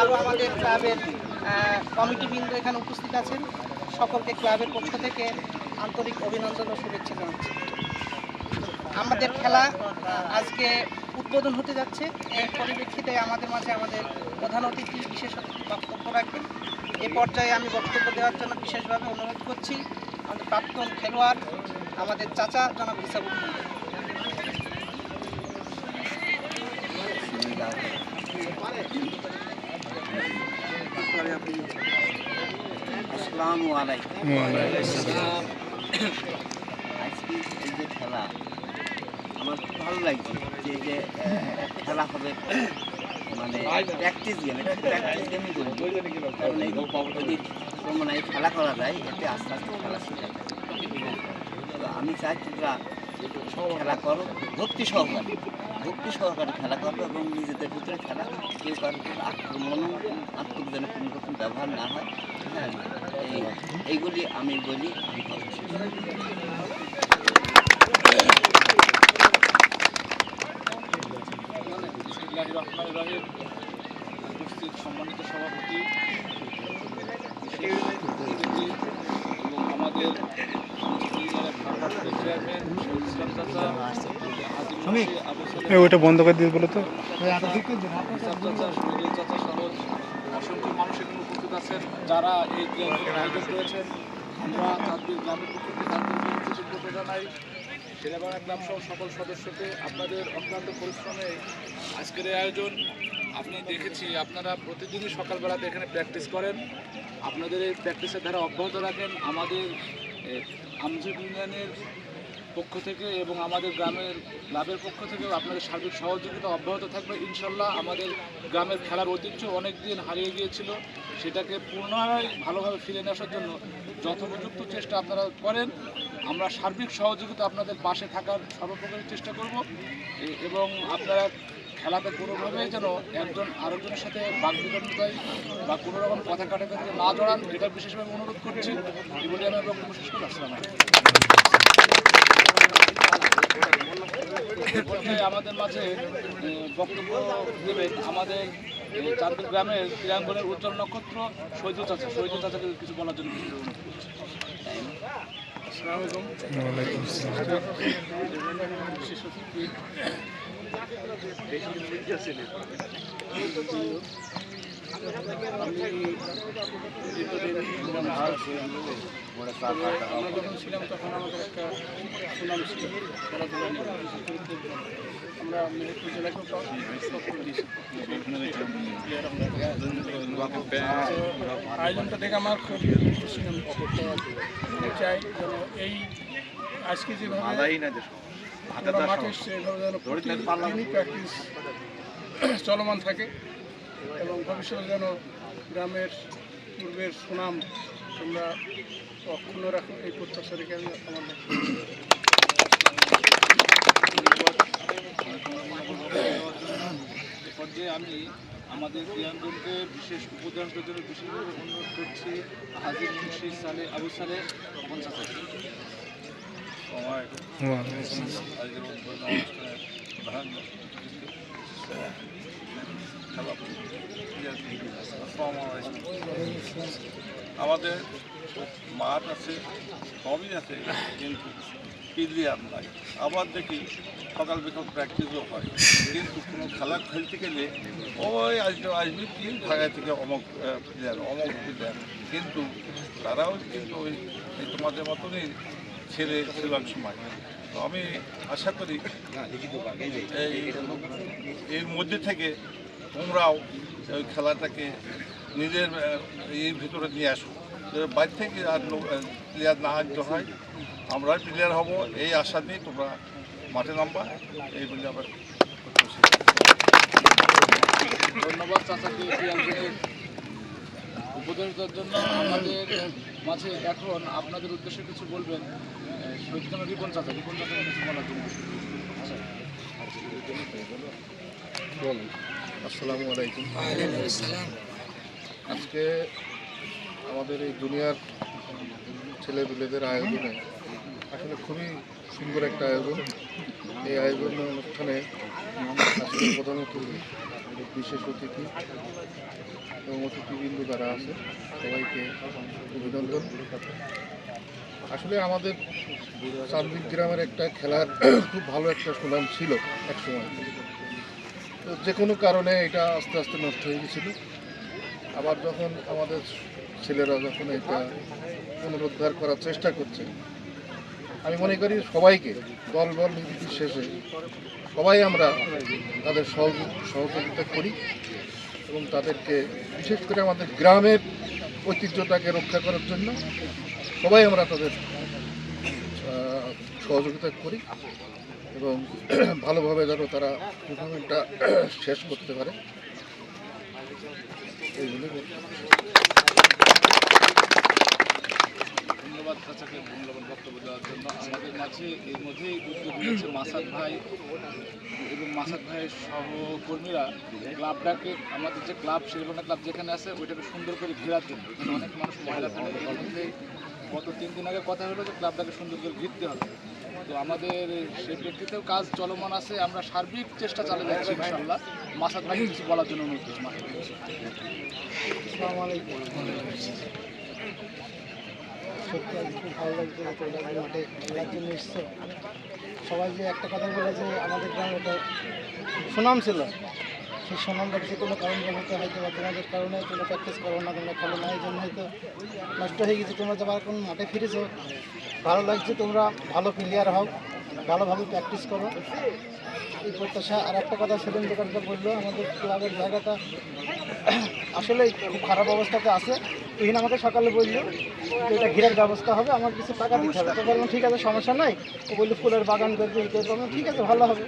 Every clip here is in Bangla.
আরও আমাদের ক্লাবের কমিটিবৃন্দ এখানে উপস্থিত আছেন, সকলকে ক্লাবের পক্ষ থেকে আন্তরিক অভিনন্দন ও শুভেচ্ছা জানাচ্ছি। আমাদের খেলা আজকে উদ্বোধন হতে যাচ্ছে। এর পরিপ্রেক্ষিতে আমাদের মাঝে আমাদের প্রধান অতিথি বিশেষ অতিথি বক্তব্য রাখবেন। এ পর্যায়ে আমি বক্তব্য দেওয়ার জন্য বিশেষভাবে অনুরোধ করছি আমাদের প্রাক্তন খেলোয়াড়, আমাদের চাচা জনাব হিসাবুদ্দিন। আসসালামু আলাইকুম। আজকে এই যে খেলা আমার খুব ভালো লাগছে, যে এই যে খেলা হবে মানে প্র্যাকটিস গেম, এটা প্র্যাকটিস গেমই বলবো, কারণ এই যদি মানে খেলা করা যায় এতে আস্তে আস্তে খেলা শেখা যায়। তো আমি চাই তোমরা খেলা করো ভক্তি সহকারে খেলা করবো এবং নিজেদের ভিতরে খেলা কেউ কারোর আত্মক যেন কোনো রকম ব্যবহার না হয়। হ্যাঁ, এইগুলি আমি বলি। আমি উপস্থিত সম্মানিত সভাপতি এবং আমাদের চেয়ারম্যান ইসলাম চাচা, ওইটা বন্ধ করে দিয়ে বলো তো, চাচা, শহীদুল চাচা সহ অসংখ্য মানুষ এখানে উপস্থিত আছেন যারা এই আয়োজন করেছেন। আমরা চাঁদপুর গ্রামের পক্ষ থেকে তাদের কৃতজ্ঞতা জানাই। শেরেবাংলা গ্রাম সহ সকল সদস্যকে আপনাদের অক্লান্ত পরিশ্রমে আজকের এই আয়োজন। আপনি দেখেছি আপনারা প্রতিদিনই সকালবেলাতে এখানে প্র্যাকটিস করেন, আপনাদের এই প্র্যাকটিসের ধারা অব্যাহত রাখেন। আমাদের আমজুদ ইউনিয়নের পক্ষ থেকে এবং আমাদের গ্রামের ক্লাবের পক্ষ থেকেও আপনাদের সার্বিক সহযোগিতা অব্যাহত থাকবে ইনশাল্লাহ। আমাদের গ্রামের খেলার ঐতিহ্য অনেক দিন হারিয়ে গিয়েছিল, সেটাকে পুনরায় ভালোভাবে ফিরে নিয়ে আসার জন্য যথোপযুক্ত চেষ্টা আপনারা করেন। আমরা সার্বিক সহযোগিতা আপনাদের পাশে থাকার সর্বপ্রকারের চেষ্টা করব এবং আপনারা খেলাতে কোনোভাবেই যেন একজন আরেকজনের সাথে বাকবিতণ্ডায় বা কোনো রকম কথা কাটাকাটি না জড়ান, এটা বিশেষভাবে অনুরোধ করছি। এগুলি আমি বক্তব্য শেষ করে আসলাম। আমাদের মাঝে বক্তব্য দেবেন আমাদের চাঁদপুর গ্রামের ক্রীড়াঙ্গনের উজ্জ্বল নক্ষত্র শহীদুল চাচা। শহীদুল চাচাকে কিছু বলার জন্য আমরা যখন ছিলাম তখন আমাদের একটা সুনাম ছিল খেলাধুলা নিয়ে। আমরা মেহেরপুর জেলাকে আয়োজনটা দেখে আমার খুব খুশি চাই যেন এই আজকে যেভাবে মাঠে এসছে এভাবে যেন প্র্যাকটিস চলমান থাকে এবং ভবিষ্যতে যেন গ্রামের পূর্বের সুনাম তোমরা অক্ষুণ্ণ রাখো, এই প্রত্যাশা রেখে আমি আমাদের পর্যায়ে আমি আমাদের ক্রীড়াঙ্গনকে বিশেষ উপদেশের জন্য বিশেষভাবে অনুরোধ করছি হাজির মুন্সি সালে আবু সালে পঞ্চায়েত আমাদের মাঠ আছে, সবই আছে, কিন্তু প্লেয়ার নাই। আবার দেখি সকাল বিকাল প্র্যাকটিসও হয়, কিন্তু কোনো খেলা খেলতে গেলে ওই আসবি কি ঢাকা থেকে অমুক প্লেয়ার কিন্তু তারাও কিন্তু ওই তোমাদের মতনই ছেলে ছিল এক সময়। তো আমি আশা করি এর মধ্যে থেকে তোমরাও ওই খেলাটাকে নিজের এর ভিতরে নিয়ে আসো, বাইরে থেকে আর প্লেয়ার না আনতে হয়। আমরাই প্লেয়ার হব এই আশা নিয়ে তোমরা মাঠে নামবা, এই বলে আবার ধন্যবাদ চাচাকে উপদেশের জন্য। আমাদের মাঝে এখন আপনাদের উদ্দেশ্যে কিছু বলবেন শহীদ রিপন চাচা। রিপন চাচাকে কিছু বলার জন্য। আসসালামু আলাইকুম। আজকে আমাদের এই দুনিয়ার ছেলেপুলেদের আয়োজনে আসলে খুবই সুন্দর একটা আয়োজন। এই আয়োজন অনুষ্ঠানে আজকে প্রধান অতিথি, বিশেষ অতিথি এবং অতিথিবৃন্দ যারা আছে সবাইকে অভিনন্দন। আসলে আমাদের চাঁদবিল গ্রামের একটা খেলার খুব ভালো একটা সুনাম ছিল একসময়, তো যে কোনো কারণে এটা আস্তে আস্তে নষ্ট হয়ে গেছিল। আবার যখন আমাদের ছেলেরা যখন এটা পুনরুদ্ধার করার চেষ্টা করছে, আমি মনে করি সবাইকে দল নির্বিশেষে সবাই আমরা তাদের সহযোগিতা করি এবং তাদেরকে বিশেষ করে আমাদের গ্রামের ঐতিহ্যটাকে রক্ষা করার জন্য সবাই আমরা তাদের সহযোগিতা করি এবং ভালোভাবে যেন তারা টুর্নামেন্টটা শেষ করতে পারে এইগুলো। ধন্যবাদ চাচাকে মূল্যবান বক্তব্য দেওয়ার জন্য। আমাদের মাঝে এর মধ্যেই উদ্যোগ নিয়েছে মাসাদ ভাই এবং মাসাদ ভাইয়ের সহকর্মীরা ক্লাবটাকে, আমাদের যে ক্লাব শেরবানা ক্লাব যেখানে আছে ওইটাকে সুন্দর করে ঘেরার জন্য। এখানে অনেক মানুষ মহিলা ফেলে, এর মধ্যে গত 3 দিন আগে কথা হলো যে ক্লাবটাকে সুন্দর করে ঘিরতে হবে। তো আমাদের সেই প্রেক্ষিতেও কাজ চলমান আছে, আমরা সার্বিক চেষ্টা চালিয়ে যাচ্ছি ইনশাআল্লাহ। মাসাদ ভাই কিছু বলার জন্য অনুরোধ করছি। মাসাদ ভাই। আসসালামু আলাইকুম। সত্যি আজকে খুব ভালো লাগছে যে তোমরা যে মাঠে খেলার জন্য এসছো। সবাই যে একটা কথা বলে যে আমাদের গ্রামে একটা সুনাম ছিল, সেই সুনামটা যে কোনো কারণে হয়তো বা তোমাদের কারণে তোমরা প্র্যাকটিস করো না, তোমরা খেলো না, এই জন্য হয়তো নষ্ট হয়ে গেছে। তোমরা যখন এখন মাঠে ফিরেছো ভালো লাগছে, তোমরা ভালো প্লেয়ার হও, ভালোভাবে প্র্যাকটিস করো, এই প্রত্যাশা। আর একটা কথা সেদিন দোকানটা বললো, আমাদের ক্লাবের জায়গাটা আসলে খুব খারাপ অবস্থাতে আছে। তুহিন আমাকে সকালে বললো যে এটা ঘিরার ব্যবস্থা হবে, আমার কিছু টাকা দিতে হবে। তো বললাম ঠিক আছে, সমস্যা নাই। ও বললো ফুলের বাগান করবে, এই করবে। আমি ঠিক আছে, ভালো হবে।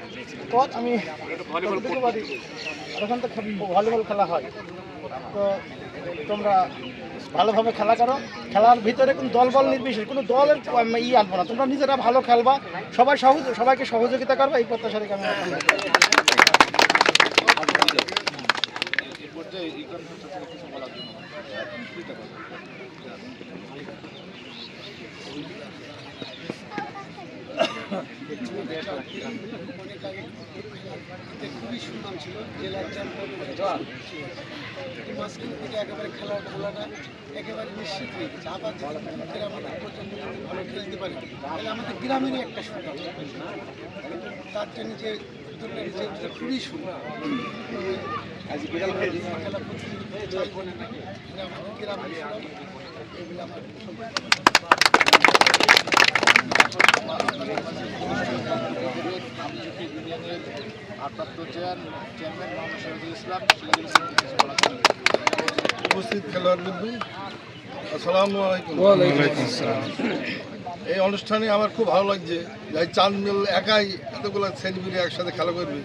কত আমি যতটুকু পারি, আর ওখান তো ভলিবল খেলা হয়। তো তোমরা ভালোভাবে খেলা করো, খেলার ভিতরে কোনো দল নির্বিশেষে কোনো দলের আনবো না, তোমরা নিজেরা ভালো খেলবা, সবাইকে সহযোগিতা করবা, এই প্রত্যাশা রেখে আমি এই পর্যায়ে এই কনফারেন্স থেকে কিছু বলার জন্য খুবই সুনাম ছিল, জেলার মাঝখানে থেকে একেবারে খেলাটা একেবারে নিশ্চিত হয়ে গেছে। আবার যদি আমাদের পর্যন্ত ভালো খেলতে পারি তাহলে আমাদের গ্রামেরই একটা সুনাম। তার জন্য যে খুবই সুন্দর খেলা আমাদের গ্রামের সুনাম, এগুলো আমার ইউনিয়নের ভারপ্রাপ্ত চেয়ারম্যান মোহাম্মদ শহীদুল ইসলাম উপস্থিত খেলোয়াড়বৃন্দ, আসসালামু আলাইকুম। এই অনুষ্ঠানে আমার খুব ভালো লাগছে যে চাঁদবিল একাই এতগুলো ছেলেপিলে একসাথে খেলা করবে,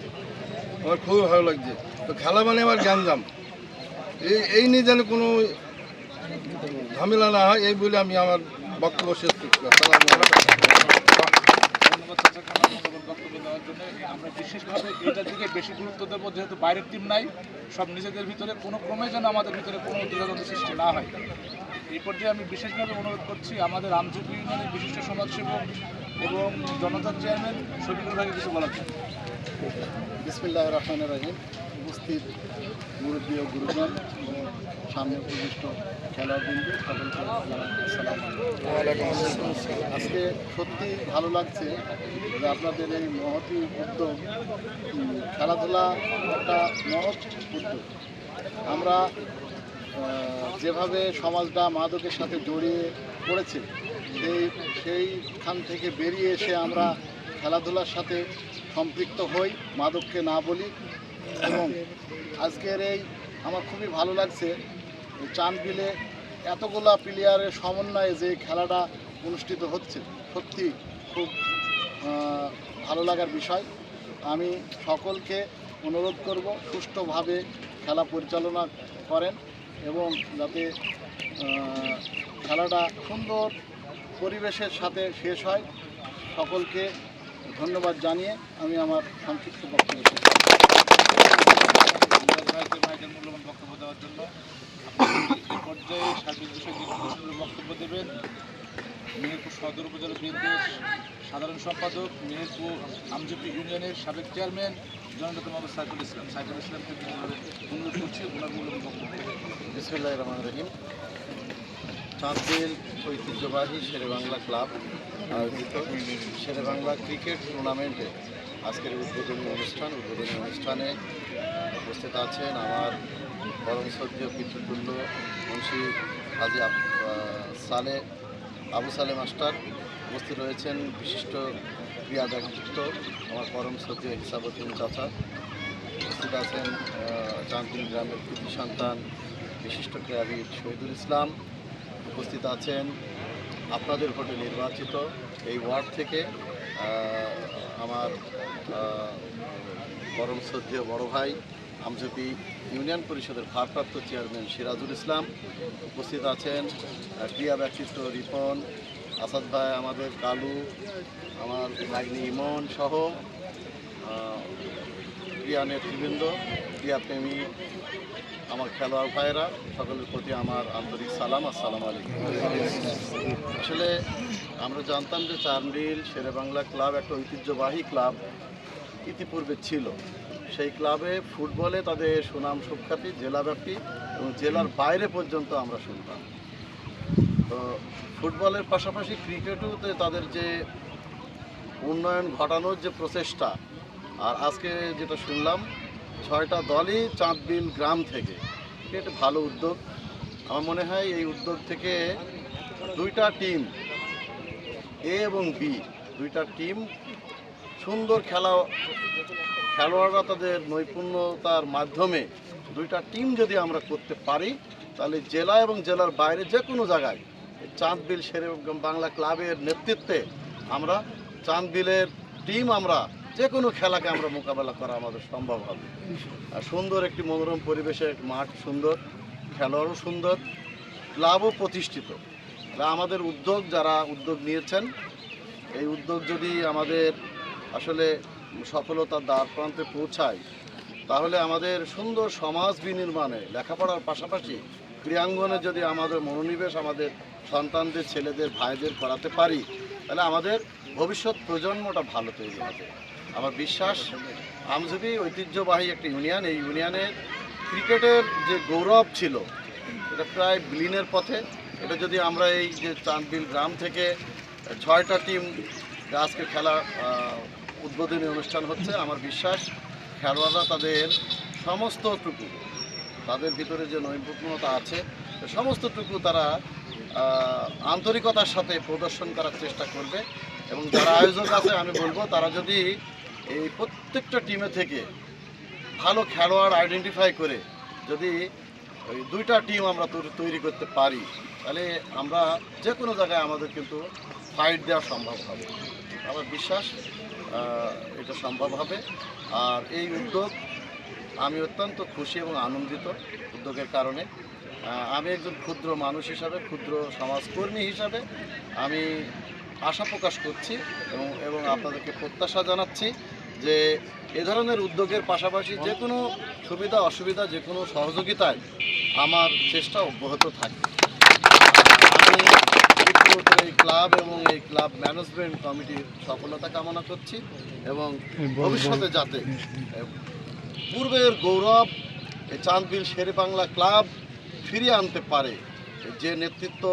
আমার খুবই ভালো লাগছে। তো খেলা মানে আমার গ্যাঞ্জাম, এই নিয়ে যেন কোনো ঝামেলা না হয়, এই বলে আমি আমার বক্তব্য শেষ করছি। আসসালামু আলাইকুম। ধন্যবাদ চাচাকে আমার মূল্যবান বক্তব্য দেওয়ার জন্য। আমরা বিশেষভাবে এটার দিকে বেশি গুরুত্ব দেবো, যেহেতু বাইরের টিম নাই, সব নিজেদের ভিতরে কোনো ক্রমে যেন আমাদের ভিতরে কোনো দ্বিধাদ্বন্দ্ব সৃষ্টি না হয়। এই পর্যায়ে আমি বিশেষভাবে অনুরোধ করছি আমাদের আমজুপি ইউনিয়নের বিশিষ্ট সমাজসেবক এবং জনতার চেয়ারম্যান শফিকুল ভাইকে কিছু বলার জন্য। বিসমিল্লাহির রহমানির রহিম। উপস্থিত মুরব্বী ও গুরুজন, সামনে উপবিষ্ট খেলোয়াড়বৃন্দ, সকলকে আসসালামু আলাইকুম। আজকে সত্যি ভালো লাগছে যে আপনাদের এই মহতি উদ্যোগ, খেলাধুলা একটা মহৎ উদ্যোগ। আমরা যেভাবে সমাজটা মাদকের সাথে জড়িয়ে পড়েছে, সেইখান থেকে বেরিয়ে এসে আমরা খেলাধুলার সাথে সম্পৃক্ত হই, মাদককে না বলি। এবং আজকের এই আমার খুবই ভালো লাগছে চাঁদবিলে এতগুলা প্লেয়ারের সমন্বয়ে যে খেলাটা অনুষ্ঠিত হচ্ছে, সত্যি খুব ভালো লাগার বিষয়। আমি সকলকে অনুরোধ করব সুষ্ঠুভাবে খেলা পরিচালনা করেন এবং যাতে খেলাটা সুন্দর পরিবেশের সাথে শেষ হয়। সকলকে ধন্যবাদ জানিয়ে আমি আমার সংক্ষিপ্ত বক্তব্য শেষ করছি। ভাইদের মূল্যবান বক্তব্য দেওয়ার জন্য। এই পর্যায়ে সার্বিক বিষয়ে বক্তব্য দেবেন মেহেরপুর সদর উপজেলা বিএনপির সাধারণ সম্পাদক মেহেরপুর আমজেপি ইউনিয়নের সাবেক চেয়ারম্যান জননেতা মোহাম্মদ সাইফুল ইসলামকে অনুরোধ করছি ওনার মূল্যবান বক্তব্য। বিসমিল্লাহির রহমানির রহিম। চাঁদবিল ঐতিহ্যবাহী শেরেবাংলা ক্লাব আয়োজিত শেরেবাংলা ক্রিকেট টুর্নামেন্টে আজকের উদ্বোধনী অনুষ্ঠানে উপস্থিত আছেন আমার পরম শ্রদ্ধেয় পিতৃতুল্য মুন্সি হাজী আবু সালে মাস্টার, উপস্থিত রয়েছেন বিশিষ্ট ক্রীড়া ব্যক্তিত্ব আমার পরম শ্রদ্ধেয় হিসাবুদ্দিন চাচা, উপস্থিত আছেন চাঁদবিল গ্রামের কৃতি সন্তান বিশিষ্ট ক্রীড়াবিদ শহীদুল ইসলাম, উপস্থিত আছেন আপনাদের ভোটে নির্বাচিত এই ওয়ার্ড থেকে আমার পরম শ্রদ্ধেয় বড় ভাই আমজেপি ইউনিয়ন পরিষদের ভারপ্রাপ্ত চেয়ারম্যান সিরাজুল ইসলাম, উপস্থিত আছেন ক্রীড়া ব্যক্তিত্ব রিপন, আসাদ ভাই, আমাদের কালু, আমার ভাগ্নি ইমন সহ ক্রীড়া নেতৃবৃন্দ, ক্রীড়াপ্রেমী আমার খেলোয়াড় ভাইয়েরা, সকলের প্রতি আমার আন্তরিক সালাম, আসসালামু আলাইকুম। আসলে আমরা জানতাম যে চাঁদবিল শেরেবাংলা ক্লাব একটা ঐতিহ্যবাহী ক্লাব ইতিপূর্বে ছিল। সেই ক্লাবে ফুটবলে তাদের সুনাম সুখ্যাতি জেলাব্যাপী এবং জেলার বাইরে পর্যন্ত আমরা শুনতাম। তো ফুটবলের পাশাপাশি ক্রিকেটেও তাদের যে উন্নয়ন ঘটানোর যে প্রচেষ্টা, আর আজকে যেটা শুনলাম 6টা দলই চাঁদবিল গ্রাম থেকে, এটা একটা ভালো উদ্যোগ। আমার মনে হয় এই উদ্যোগ থেকে 2টা টিম এ এবং বি, 2টা টিম সুন্দর খেলোয়াড়রা তাদের নৈপুণ্যতার মাধ্যমে 2টা টিম যদি আমরা করতে পারি, তাহলে জেলা এবং জেলার বাইরে যে কোনো জায়গায় চাঁদবিল শেরেবাংলা ক্লাবের নেতৃত্বে আমরা চাঁদবিলের টিম আমরা যে কোনো খেলাকে আমরা মোকাবেলা করা আমাদের সম্ভব হবে। আর সুন্দর একটি মনোরম পরিবেশে, মাঠ সুন্দর, খেলোয়াড়ও সুন্দর, ক্লাবও প্রতিষ্ঠিত। আমাদের উদ্যোগ, যারা উদ্যোগ নিয়েছেন, এই উদ্যোগ যদি আমাদের আসলে সফলতার দ্বার প্রান্তে পৌঁছায়, তাহলে আমাদের সুন্দর সমাজ বিনির্মাণে লেখাপড়ার পাশাপাশি ক্রীড়াঙ্গনে যদি আমাদের মনোনিবেশ আমাদের সন্তানদের, ছেলেদের, ভাইদের করাতে পারি, তাহলে আমাদের ভবিষ্যৎ প্রজন্মটা ভালো তৈরি হবে। আমার বিশ্বাস আমজেপি ঐতিহ্যবাহী একটা ইউনিয়ন, এই ইউনিয়নের ক্রিকেটের যে গৌরব ছিল এটা প্রায় বিলীনের পথে। এটা যদি আমরা এই যে চাঁদবিল গ্রাম থেকে 6টা টিম আজকে খেলা উদ্বোধনী অনুষ্ঠান হচ্ছে, আমার বিশ্বাস খেলোয়াড়রা তাদের সমস্তটুকু, তাদের ভিতরে যে নৈপুণ্যতা আছে সমস্তটুকু তারা আন্তরিকতার সাথে প্রদর্শন করার চেষ্টা করবে। এবং যারা আয়োজক আছে আমি বলবো, তারা যদি এই প্রত্যেকটা টিমে থেকে ভালো খেলোয়াড় আইডেন্টিফাই করে যদি ওই 2টা টিম আমরা তৈরি করতে পারি, তাহলে আমরা যে কোনো জায়গায় আমাদের কিন্তু ফাইট দেওয়া সম্ভব হবে। আমার বিশ্বাস এটা সম্ভব হবে। আর এই উদ্যোগ আমি অত্যন্ত খুশি এবং আনন্দিত উদ্যোগের কারণে। আমি একজন ক্ষুদ্র মানুষ হিসাবে, ক্ষুদ্র সমাজকর্মী হিসাবে আমি আশা প্রকাশ করছি এবং আপনাদেরকে প্রত্যাশা জানাচ্ছি যে এ ধরনের উদ্যোগের পাশাপাশি যে কোনো সুবিধা অসুবিধা, যে কোনো সহযোগিতায় আমার চেষ্টা অব্যাহত থাকবে। আমি এই ক্লাব এবং এই ক্লাব ম্যানেজমেন্ট কমিটির সফলতা কামনা করছি এবং ভবিষ্যতে যাতে পূর্বের গৌরব এই চাঁদবিল শেরেবাংলা ক্লাব ফিরিয়ে আনতে পারে, যে নেতৃত্ব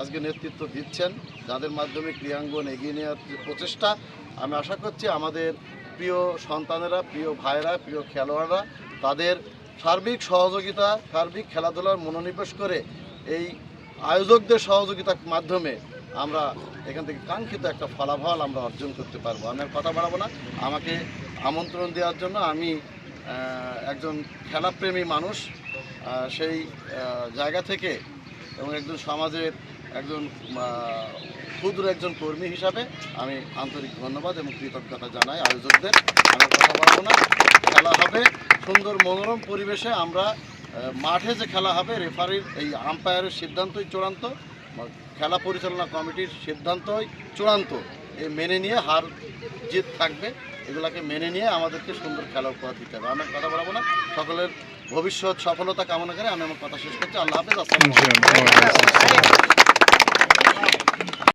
আজকে নেতৃত্ব দিচ্ছেন, যাদের মাধ্যমে ক্রীড়াঙ্গন এগিয়ে নেওয়ার যে প্রচেষ্টা, আমি আশা করছি আমাদের প্রিয় সন্তানেরা, প্রিয় ভাইরা, প্রিয় খেলোয়াড়রা তাদের সার্বিক সহযোগিতা, সার্বিক খেলাধুলার মনোনিবেশ করে এই আয়োজকদের সহযোগিতার মাধ্যমে আমরা এখান থেকে কাঙ্ক্ষিত একটা ফলাফল আমরা অর্জন করতে পারবো। আমি আর কথা বাড়াবো না। আমাকে আমন্ত্রণ দেওয়ার জন্য, আমি একজন খেলাপ্রেমী মানুষ, সেই জায়গা থেকে এবং একজন সমাজের একজন ক্ষুদ্র একজন কর্মী হিসাবে আমি আন্তরিক ধন্যবাদ এবং কৃতজ্ঞতা জানাই আয়োজকদের। আমি কথা বলবো না। খেলা হবে সুন্দর মনোরম পরিবেশে। আমরা মাঠে যে খেলা হবে, রেফারির এই আম্পায়ারের সিদ্ধান্তই চূড়ান্ত, খেলা পরিচালনা কমিটির সিদ্ধান্তই চূড়ান্ত। এই মেনে নিয়ে হার জিত থাকবে, এগুলাকে মেনে নিয়ে আমাদেরকে সুন্দর খেলা উপহার দিতে হবে। আমি কথা বলবো না। সকলের ভবিষ্যৎ সফলতা কামনা করে আমি আমার কথা শেষ করছি। আল্লাহ হাফেজ। আসসালামু আলাইকুম।